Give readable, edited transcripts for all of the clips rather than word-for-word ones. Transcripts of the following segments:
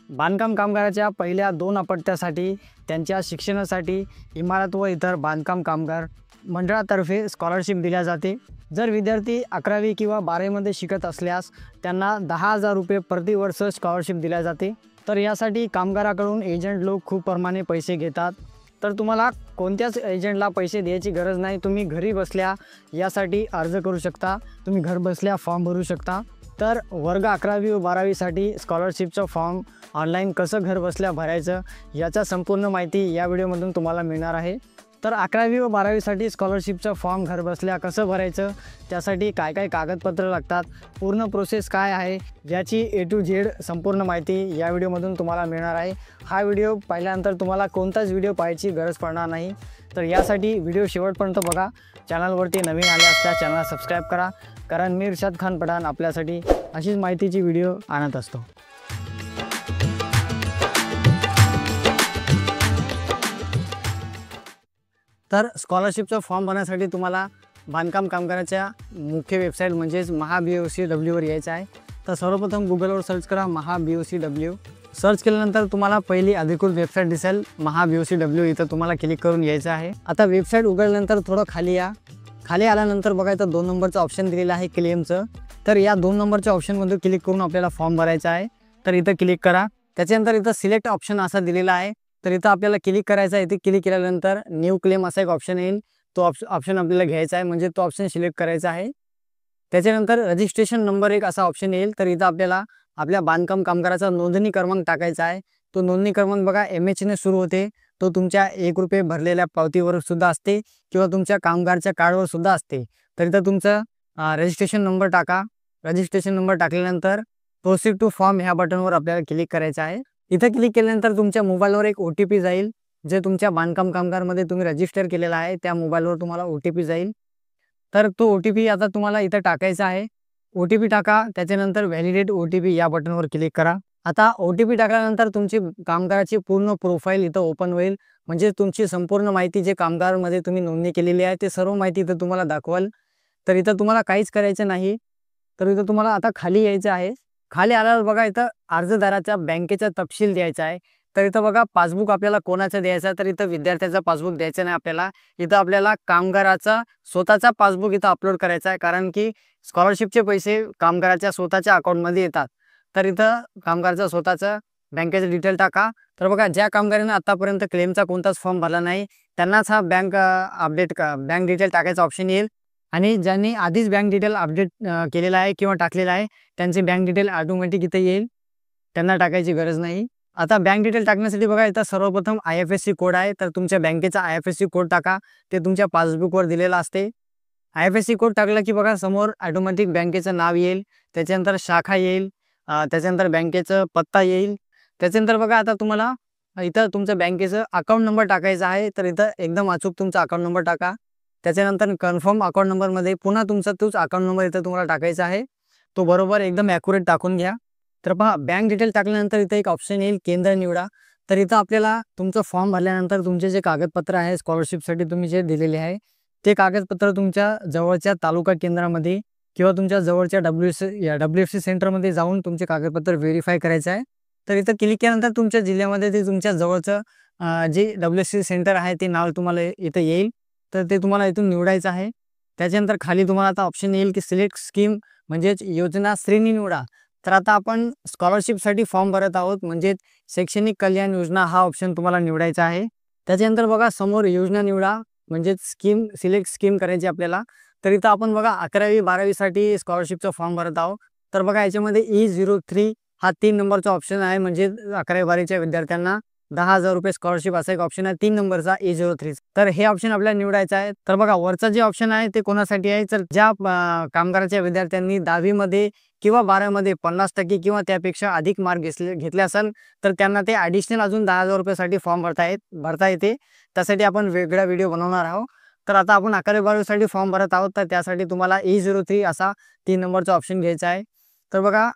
बांधकाम कामगाराच्या पहिल्या 2 अपत्यासाठी त्यांच्या शिक्षणासाठी इमारत व इतर बांधकाम कामगार मंडळातर्फे स्कॉलरशिप दिल्या जाते। जर विद्यार्थी 11वी किंवा 12वीमध्ये शिकत असल्यास त्यांना 10,000 रुपये प्रतिवर्ष स्कॉलरशिप दिल्या जाते। तर यासाठी कामगाराकडून एजंट लोक खूप प्रमाणे पैसे घेतात। तर तुम्हाला कोणत्याच एजंटला पैसे द्यायची गरज नाही, तुम्ही घरी बसल्या यासाठी अर्ज करू शकता, तुम्ही घर बसल्या फॉर्म भरू शकता। तर वर्ग 11वी व 12वीसाठी स्कॉलरशिपचं फॉर्म ऑनलाईन कसं घर बसल्या भरायचं याचा संपूर्ण माहिती या व्हिडिओमधून तुम्हाला मिळणार आहे। तर 11वी व 12वीसाठी स्कॉलरशिपचं फॉर्म घर बसल्या कसं भरायचं, त्यासाठी काय काय कागदपत्र लागतात, पूर्ण प्रोसेस काय आहे याची A to Z संपूर्ण माहिती या व्हिडिओमधून तुम्हाला मिळणार आहे। हा व्हिडिओ पाहिल्यानंतर तुम्हाला कोणताच व्हिडिओ पाहायची गरज पडणार नाही। तर यासाठी व्हिडिओ शेवटपर्यंत बघा। चॅनलवरती नवीन आले असल्यास चॅनल सबस्क्राईब करा, कारण मी इर्शाद खान पठाण आपल्यासाठी अशीच माहितीची व्हिडिओ आणत असतो। तर स्कॉलरशिपचा फॉर्म भरण्यासाठी तुम्हाला बांधकाम कामगाराच्या मुख्य वेबसाईट म्हणजेच MahaBOCW वर यायचं आहे। तर सर्वप्रथम गुगलवर सर्च करा MahaBOCW। सर्च केल्यानंतर तुम्हाला पहिली अधिकृत वेबसाईट दिसेल MahaBOCW, इथं तुम्हाला क्लिक करून यायचं आहे। आता वेबसाईट उघडल्यानंतर थोडं खाली या। खाली आल्यानंतर बघा इथं 2 नंबरचं ऑप्शन दिलेलं आहे क्लेमचं। तर या 2 नंबरच्या ऑप्शनमध्ये क्लिक करून आपल्याला फॉर्म भरायचा आहे। तर इथं क्लिक करा। त्याच्यानंतर इथं सिलेक्ट ऑप्शन असा दिलेला आहे, तर इथं आपल्याला क्लिक करायचं आहे। इथे क्लिक केल्यानंतर न्यू क्लेम असा एक ऑप्शन येईल, तो ऑप्शन आपल्याला घ्यायचा आहे, म्हणजे तो ऑप्शन सिलेक्ट करायचा आहे। त्याच्यानंतर रजिस्ट्रेशन नंबर एक असा ऑप्शन येईल, तर इथं आपल्याला आपल्या बांधकाम कामगाराचा नोंदणी क्रमांक टाकायचा आहे। तो नोंदणी क्रमांक बघा MH ने सुरू होते, तो तुमच्या 1 रुपये भरलेल्या पावतीवर सुद्धा असते किंवा तुमच्या कामगारच्या कार्डवर सुद्धा असते। तर इथं तुमचं रजिस्ट्रेशन नंबर टाका। रजिस्ट्रेशन नंबर टाकल्यानंतर प्रोसीड टू फॉर्म ह्या बटनवर आपल्याला क्लिक करायचं आहे। इथं क्लिक केल्यानंतर तुमच्या मोबाईलवर एक OTP जाईल, जे तुमच्या बांधकाम कामगारमध्ये तुम्ही रजिस्टर केलेला आहे त्या मोबाईलवर तुम्हाला OTP जाईल। तर तो OTP आता तुम्हाला इथं टाकायचा आहे। OTP टाका, त्याच्यानंतर व्हॅलिडेट OTP या बटनवर क्लिक करा। आता OTP टाकल्यानंतर तुमची कामगाराची पूर्ण प्रोफाईल इथं ओपन होईल, म्हणजे तुमची संपूर्ण माहिती जे कामगारमध्ये तुम्ही नोंदणी केलेली आहे ते सर्व माहिती इथं तुम्हाला दाखवाल। तर इथं तुम्हाला काहीच करायचं नाही। तर इथं तुम्हाला आता खाली यायचं आहे। खाली आल्यावर बघा इथं अर्जदाराच्या बँकेचा तपशील द्यायचा आहे। तर इथं बघा पासबुक आपल्याला कोणाचं द्यायचं आहे, तर इथं विद्यार्थ्याचा पासबुक द्यायचं नाही आपल्याला, इथं आपल्याला कामगाराचा स्वतःचा पासबुक इथं अपलोड करायचा आहे, कारण की स्कॉलरशिपचे पैसे कामगाराच्या स्वतःच्या अकाउंटमध्ये येतात। तर इथं कामगाराचा स्वतःचा बँकेचे डिटेल टाका। तर बघा ज्या कामगारांनी आतापर्यंत क्लेमचा कोणताच फॉर्म भरला नाही त्यांनाच हा बँक डिटेल टाकायचा ऑप्शन येईल, आणि ज्यांनी आधीच बँक डिटेल अपडेट केलेला आहे किंवा टाकलेला आहे त्यांचे बँक डिटेल ऑटोमॅटिक इथे येईल, त्यांना टाकायची गरज नाही। आता बँक डिटेल टाकण्यासाठी बघा इथं सर्वप्रथम IFSC कोड आहे, तर तुमच्या बँकेचा IFSC कोड टाका, ते तुमच्या पासबुकवर दिलेला असते। IFSC कोड टाकला की बघा समोर ऑटोमॅटिक बँकेचं नाव येईल, त्याच्यानंतर शाखा येईल, त्याच्यानंतर बँकेचं पत्ता येईल। त्याच्यानंतर बघा आता तुम्हाला इथं तुमच्या बँकेचं अकाउंट नंबर टाकायचा आहे, तर इथं एकदम अचूक तुमचा अकाउंट नंबर टाका। त्याच्यानंतर कन्फर्म अकाउंट नंबरमध्ये पुन्हा तुमचा तोच अकाउंट नंबर इथं तुम्हाला टाकायचा आहे, तो बरोबर एकदम ॲक्युरेट टाकून घ्या। तर पहा बँक डिटेल टाकल्यानंतर इथं एक ऑप्शन येईल केंद्र निवडा। तर इथं आपल्याला तुमचं फॉर्म भरल्यानंतर तुमचे जे कागदपत्र आहे स्कॉलरशिपसाठी तुम्ही जे दिलेले आहे ते कागदपत्र तुमच्या जवळच्या तालुका केंद्रामध्ये किंवा तुमच्या जवळच्या WFC सेंटरमध्ये जाऊन तुमचे कागदपत्र व्हेरीफाय करायचं आहे। तर इथं क्लिक केल्यानंतर तुमच्या जिल्ह्यामध्ये ते तुमच्या जवळचं जे WFC सेंटर आहे ते नाव तुम्हाला इथं येईल, तर ते तुम्हाला इथून निवडायचं आहे। त्याच्यानंतर खाली तुम्हाला आता ऑप्शन येईल की सिलेक्ट स्कीम, म्हणजेच योजना श्रेणी निवडा। तर आता आपण स्कॉलरशिपसाठी फॉर्म भरत आहोत, म्हणजे शैक्षणिक कल्याण योजना हा ऑप्शन तुम्हाला निवडायचा आहे। त्याच्यानंतर बघा समोर योजना निवडा, म्हणजे स्कीम सिलेक्ट स्कीम करायची आपल्याला। तर इथं आपण बघा 11वी 12वीसाठी स्कॉलरशिपचा फॉर्म भरत आहोत। तर बघा याच्यामध्ये E03 हा 3 नंबरचा ऑप्शन आहे, म्हणजे 11वी 12वीच्या विद्यार्थ्यांना 10,000 रुपये स्कॉलरशिप असा एक ऑप्शन आहे 3 नंबरचा E03। तर हे ऑप्शन आपल्याला निवडायचं आहे। तर बघा वरचा जे ऑप्शन आहे ते कोणासाठी आहे, तर ज्या कामगाराच्या विद्यार्थ्यांनी 10वी मध्ये किंवा 12वी मध्ये 50% किंवा त्यापेक्षा अधिक मार्क घेतले असेल, तर त्यांना ते ॲडिशनल अजून 10,000 रुपयासाठी फॉर्म भरता येते। त्यासाठी आपण वेगळा व्हिडिओ बनवणार आहोत। तर आता आपण 11वी 12वीसाठी फॉर्म भरत आहोत, तर त्यासाठी तुम्हाला E03 असा 3 नंबरचा ऑप्शन घ्यायचा आहे। तर बघा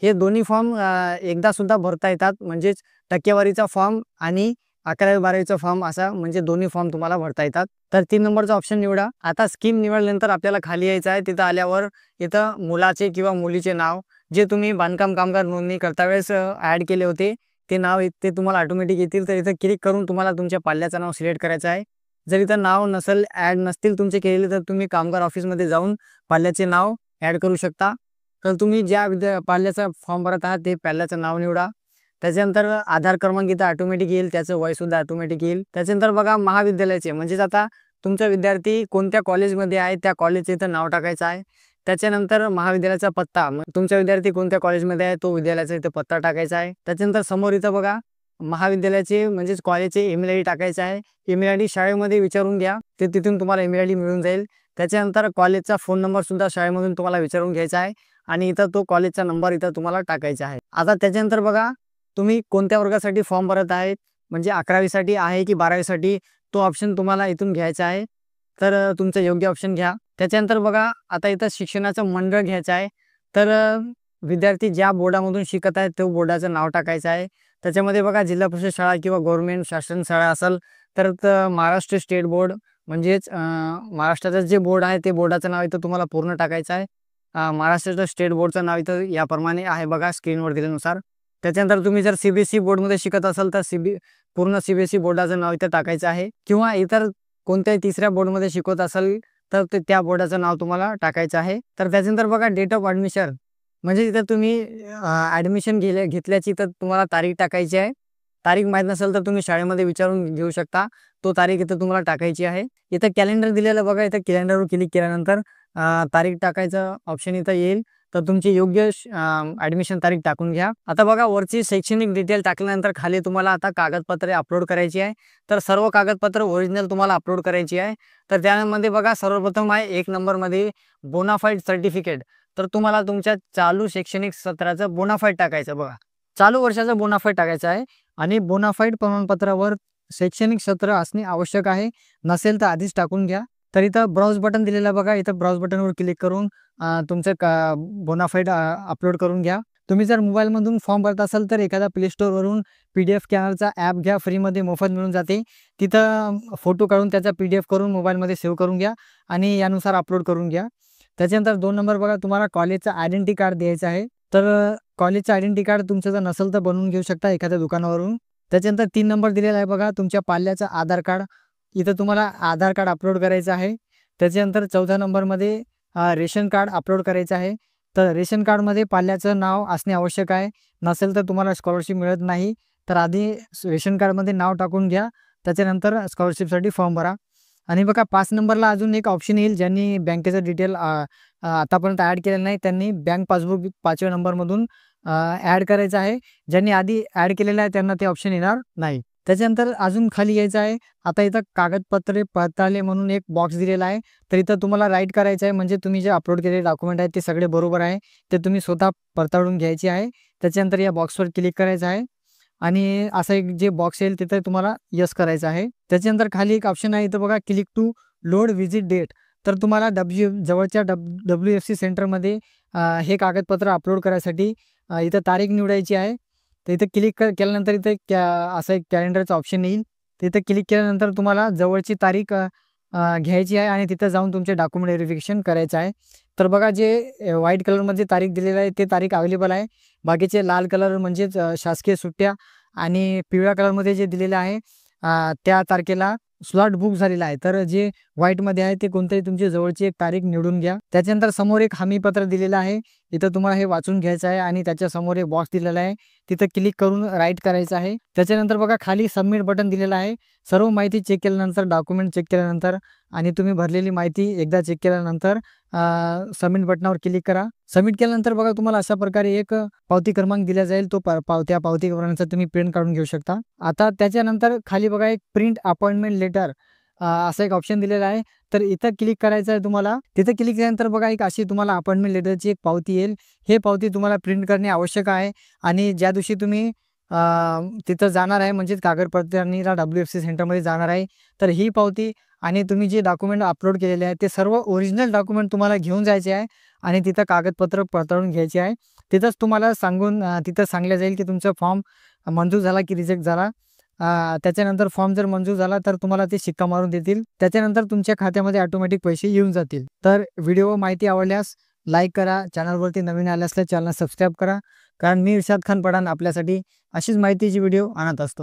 हे दोन्ही फॉर्म एकदा सुद्धा भरता येतात, म्हणजेच टक्केवारीचा फॉर्म आणि 11वी 12वीचा फॉर्म असा, म्हणजे दोन्ही फॉर्म तुम्हाला भरता येतात। तर 3 नंबरचा ऑप्शन निवडा। आता स्कीम निवडल्यानंतर आपल्याला खाली यायचं आहे। तिथं आल्यावर इथं मुलाचे किंवा मुलीचे नाव जे तुम्ही बांधकाम कामगार नोंदणी करता वेळेस ॲड केले होते ते नाव ते तुम्हाला ऑटोमॅटिक येतील. तर इथं क्लिक करून तुम्हाला तुमच्या पाल्याचं नाव सिलेक्ट करायचं आहे. जर इथं नाव नसेल ॲड नसतील तुमचे केलेले तर तुम्ही कामगार ऑफिसमध्ये जाऊन पाल्याचे नाव ॲड करू शकता. तर तुम्ही ज्या पाल्याचा फॉर्म भरत आहात ते पाल्याचं नाव निवडा. त्याच्यानंतर आधार क्रमांक इथं ऑटोमॅटिक येईल, त्याचं वयसुद्धा ऑटोमॅटिक येईल. त्याच्यानंतर बघा महाविद्यालयाचे म्हणजेच आता तुमचा विद्यार्थी कोणत्या कॉलेजमध्ये आहे त्या कॉलेजचं इथं नाव टाकायचं आहे. त्याच्यानंतर महाविद्यालयाचा पत्ता, तुमचा विद्यार्थी कोणत्या कॉलेजमध्ये आहे तो विद्यालयाचा इथं पत्ता टाकायचा आहे. त्याच्यानंतर समोर इथं बघा महाविद्यालयाचे म्हणजेच कॉलेजचे ईमेल आय डी टाकायचा आहे. ईमेल आय डी शाळेमध्ये विचारून घ्या, ते तिथून तुम्हाला ईमेल आय डी मिळून जाईल. त्याच्यानंतर कॉलेजचा फोन नंबर सुद्धा शाळेमधून तुम्हाला विचारून घ्यायचा आहे आणि इथं तो कॉलेजचा नंबर इथं तुम्हाला टाकायचा आहे. आता त्याच्यानंतर बघा तुम्ही कोणत्या वर्गासाठी फॉर्म भरत आहेत, म्हणजे 11वी आहे की 12वी तो ऑप्शन तुम्हाला इथून घ्यायचा आहे. तर तुमचं योग्य ऑप्शन घ्या. त्याच्यानंतर बघा आता इथं शिक्षणाचं मंडळ घ्यायचं आहे. तर विद्यार्थी ज्या बोर्डामधून शिकत आहेत तो बोर्डाचं नाव टाकायचं आहे. त्याच्यामध्ये बघा जिल्हा परिषद शाळा किंवा गव्हर्नमेंट शासन शाळा असेल तर महाराष्ट्र स्टेट बोर्ड म्हणजेच महाराष्ट्राचं जे बोर्ड आहे ते बोर्डाचं नाव इथं तुम्हाला पूर्ण टाकायचं आहे. महाराष्ट्राचं स्टेट बोर्डचं नाव इथं याप्रमाणे आहे बघा स्क्रीनवर दिल्यानुसार. त्याच्यानंतर तुम्ही जर CBSE बोर्डमध्ये शिकत असाल तर पूर्ण CBSE बोर्डाचं नाव इथं टाकायचं आहे किंवा इतर कोणत्याही तिसऱ्या बोर्डमध्ये शिकवत असाल तर त्या बोर्डाचं नाव तुम्हाला टाकायचं आहे. तर त्याच्यानंतर बघा डेट ऑफ ॲडमिशन म्हणजे इथं तुम्ही ॲडमिशन घेतल्याची तर तुम्हाला तारीख टाकायची आहे. तारीख माहीत नसेल तर तुम्ही शाळेमध्ये विचारून घेऊ शकता. तो तारीख इथं तुम्हाला टाकायची आहे. इथं कॅलेंडर दिलेलं बघा, इथं कॅलेंडरवर क्लिक केल्यानंतर तारीख टाकायचं ऑप्शन इथं येईल. तर तुमची योग्य ॲडमिशन तारीख टाकून घ्या. आता बघा वरची शैक्षणिक डिटेल टाकल्यानंतर खाली तुम्हाला आता कागदपत्रे अपलोड करायची आहे. तर सर्व कागदपत्र ओरिजिनल तुम्हाला अपलोड करायची आहे. तर त्यामध्ये बघा सर्वप्रथम आहे 1 नंबरमध्ये बोनाफाईड सर्टिफिकेट. तर तुम्हाला तुमच्या चालू शैक्षणिक सत्राचं बोनाफाईड टाकायचं बघा. चालू वर्षाचं बोनाफाईड टाकायचं आहे आणि बोनाफाईड प्रमाणपत्रावर शैक्षणिक सत्र असणे आवश्यक आहे. नसेल तर आधीच टाकून घ्या. तर इथं ब्राउज बटन दिलेलं बघा, इथं ब्राउज बटनवर क्लिक करून तुमचं बोनाफाईड अपलोड करून घ्या. तुम्ही जर मोबाईलमधून फॉर्म भरत असाल तर एखादा प्ले स्टोअरवरून PDF स्कॅनरचा ॲप घ्या, फ्रीमध्ये मोफत मिळून जाते. तिथं फोटो काढून त्याचा PDF करून मोबाईलमध्ये सेव्ह करून घ्या आणि यानुसार अपलोड करून घ्या. त्याच्यानंतर 2 नंबर बघा तुम्हाला कॉलेजचं आयडेंटिटी कार्ड द्यायचं आहे. तर कॉलेजचं आयडेंटिटी कार्ड तुमचं जर नसेल तर बनवून घेऊ शकता एखाद्या दुकानावरून. त्याच्यानंतर 3 नंबर दिलेला आहे बघा तुमच्या पाल्याचं आधार कार्ड. इथं तुम्हाला आधार कार्ड अपलोड करायचं आहे. त्याच्यानंतर 4थ्या नंबरमध्ये रेशन कार्ड अपलोड करायचं आहे. तर रेशन कार्डमध्ये पाल्याचं नाव असणे आवश्यक आहे. नसेल तर तुम्हाला स्कॉलरशिप मिळत नाही. तर आधी रेशन कार्डमध्ये नाव टाकून घ्या. त्याच्यानंतर स्कॉलरशिपसाठी फॉर्म भरा. आणि बघा 5 नंबरला अजून एक ऑप्शन येईल, ज्यांनी बँकेचं डिटेल आतापर्यंत ॲड केलेलं नाही त्यांनी बँक पासबुक 5व्या नंबरमधून ॲड करायचं आहे. ज्यांनी आधी ॲड केलेलं आहे त्यांना ते ऑप्शन येणार नाही. त्याच्यानंतर अजून खाली यायचं आहे. आता इथं कागदपत्रे पडताळले म्हणून एक बॉक्स दिलेला आहे. तर इथं तुम्हाला राईट करायचं आहे, म्हणजे तुम्ही जे अपलोड केलेले डॉक्युमेंट आहेत ते सगळे बरोबर आहे ते तुम्ही स्वतः पडताळून घ्यायचे आहे. त्याच्यानंतर या बॉक्सवर क्लिक करायचं आहे आणि असं एक जे बॉक्स येईल तिथे तुम्हाला यस करायचं आहे. त्याच्यानंतर खाली एक ऑप्शन आहे इथं बघा click to load visit date. तर तुम्हाला जवळच्या WFC सेंटरमध्ये हे कागदपत्र अपलोड करायसाठी इथं तारीख निवडायची आहे. तर इथं क्लिक केल्यानंतर इथं असं एक कॅलेंडरचं ऑप्शन येईल. तिथं क्लिक केल्यानंतर तुम्हाला जवळची तारीख घ्यायची आहे आणि तिथं जाऊन तुमचे डॉक्युमेंट व्हेरिफिकेशन करायचं आहे. तर बघा जे व्हाईट कलरमध्ये तारीख दिलेली आहे ते तारीख अवेलेबल आहे. बाकीचे लाल कलर म्हणजेच शासकीय सुट्ट्या आणि पिवळ्या कलरमध्ये जे दिलेलं आहे त्या तारखेला स्लॉट बुक झालेला आहे. तर जे व्हाईटमध्ये आहे ते कोणतंही तुमची जवळची एक तारीख निवडून घ्या. त्याच्यानंतर समोर एक हमीपत्र दिलेलं आहे. इथं तुम्हाला हे वाचून घ्यायचं आहे आणि त्याच्या समोर एक बॉक्स दिलेला आहे. तिथं क्लिक करून राईट करायचं आहे. त्याच्यानंतर बघा खाली सबमिट बटन दिलेलं आहे. सर्व माहिती चेक केल्यानंतर डॉक्युमेंट चेक केल्यानंतर आणि तुम्ही भरलेली माहिती एकदा चेक केल्यानंतर सबमिट बटनावर क्लिक करा. सबमिट केल्यानंतर बघा तुम्हाला अशा प्रकारे एक पावती क्रमांक दिला जाईल. तो पावती क्रमांकाचा तुम्ही प्रिंट काढून घेऊ शकता. आता त्याच्यानंतर खाली बघा एक प्रिंट अपॉइंटमेंट लेटर असा एक ऑप्शन दिलेला आहे. तर इथं क्लिक करायचं आहे तुम्हाला. तिथं क्लिक केल्यानंतर बघा एक अशी तुम्हाला अपॉइंटमेंट लेटरची एक पावती येईल. हे पावती तुम्हाला प्रिंट करणे आवश्यक आहे आणि ज्या दिवशी तुम्ही तिथं जाणार आहे म्हणजेच कागदपत्रांनी WFC सेंटरमध्ये जाणार आहे तर ही पावती आणि तुम्ही जे डॉक्युमेंट अपलोड केलेले आहे ते सर्व ओरिजिनल डॉक्युमेंट तुम्हाला घेऊन जायचे आहे आणि तिथं कागदपत्र पडताळून घ्यायचे आहे. तिथंच तुम्हाला तिथं सांगलं जाईल की तुमचा फॉर्म मंजूर झाला की रिजेक्ट झाला. त्याच्यानंतर फॉर्म जर मंजूर झाला तर तुम्हाला ते शिक्का मारून देतील. त्याच्यानंतर तुमच्या खात्यामध्ये ऑटोमॅटिक पैसे येऊन जातील. तर व्हिडिओ माहिती आवडल्यास लाईक करा. चॅनलवरती नवीन आले असल्यास चॅनल सबस्क्राईब करा. कारण मी इर्शाद खान पठाण आपल्यासाठी अशीच माहितीची व्हिडिओ आणत असतो.